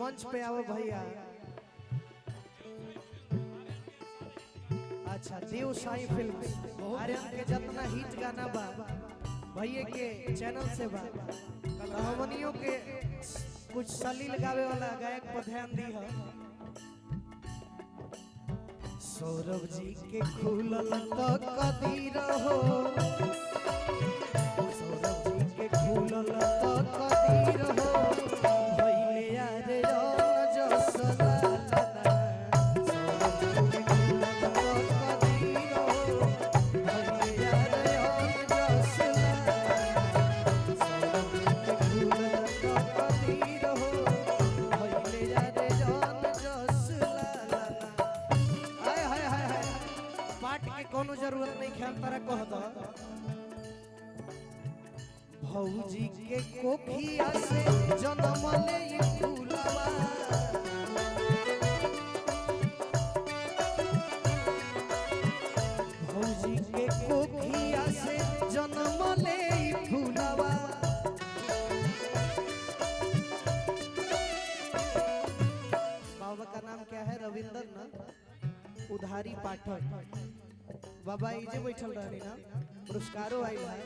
मंच पे आओ भैया। अच्छा देव साई फिल्म आर्यन के जितना हिट गाना बा भैया के चैनल से बा, तो हमनियों के कुछ सलील गावे वाला गायक पर ध्यान दी है। सौरभ जी के खुलल तो कदीर हो, सौरभ जी के खुलल तो कदीर हो, भइले यार जसला कोनो जरूरत नहीं ख्याल तारा कह दो। भौजी के कोखिया से जन्म ले फूलवा, भौजी के कोखिया से जन्म ले फूलवा। बाबा का नाम क्या है? रविंदर ना उधारी पाठक बाबा इजे बैठल रही ना, पुरस्कारों आई है।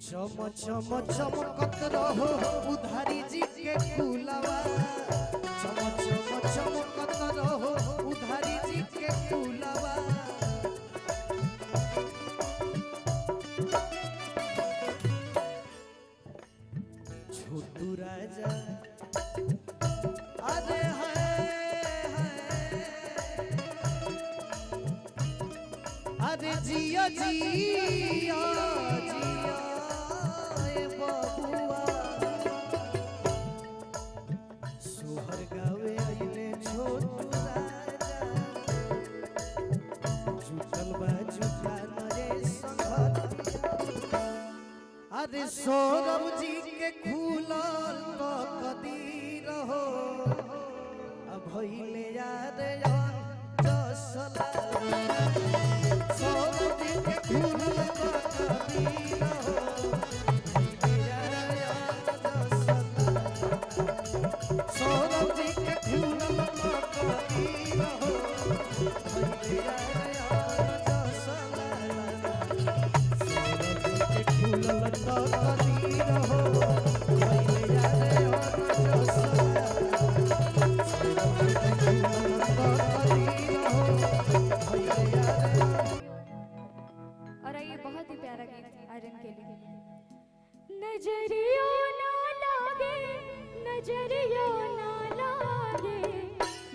चम चम चमकत रहो उधारी जी के फूलवा, चम चम चमकत रहो उधारी जी के फूलवा। छोटू राजा अरे अरे जिया जिया जिया ए बबुआ, सोहर गावे आइले छोटू राजा, जुटल बा जुटान रे संगतिया। अरे सौरभ जी के खुलल तो कदीर हो, अब भइले यार जसला नजरियो ना लागे, नजरियो ना लागे,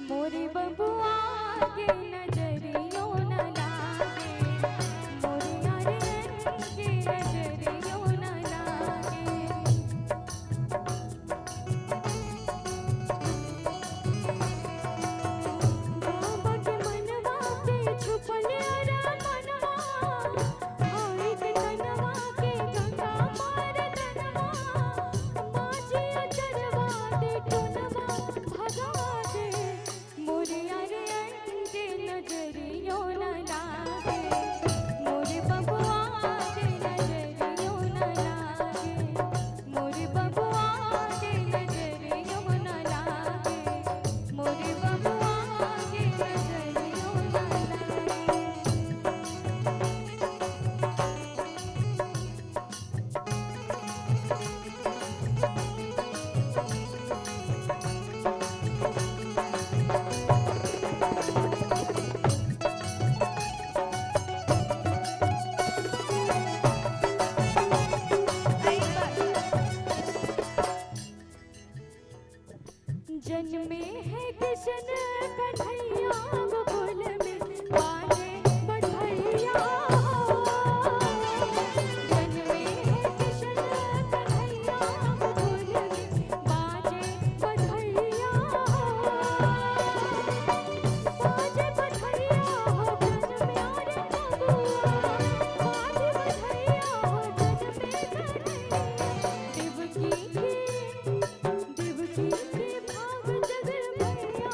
मोरे बबुआ के नजरियो ना लागे, मोरे आर्यन के नजरियो ना लागे। बाबा के मनवा के छुपले अरा मनवा, आई के कनवा के गंगा जन्मे है कृष्ण कन्हैया गोकुल में बाजे बढ़ैया, जन्मे है कृष्ण कन्हैया गोकुल में बाजे बढ़ैया, बाजे बढ़ैया हो जन्मे रे बबुआ, बाजे बढ़ैया हो जन्मे देवकी के भाव जगल मैया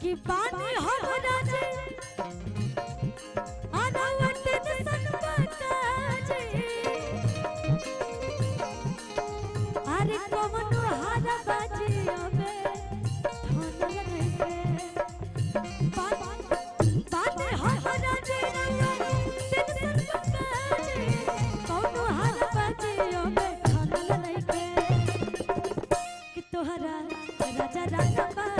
कि बानी हम राजे आनावट सन बताजे अरे कौन हारा बाजे अबे थाना लगे बानी हम राजे आनावट सन बताजे कौन हारा बाजे अबे थाना लगे कि तोहरा राजा राजा बा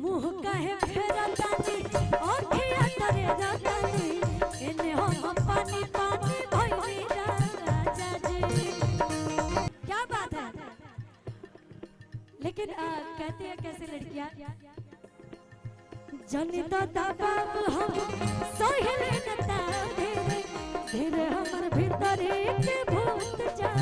मुँह कहे फेरा तानी आँखिया करे रातानी इन्हें हम पानी पानी भइली राजा जी। क्या बात है। लेकिन कहते हैं कैसे लड़कियाँ जनिता दबाव हम सहेले नता धीरे धीरे हमर भीतर के भूत जा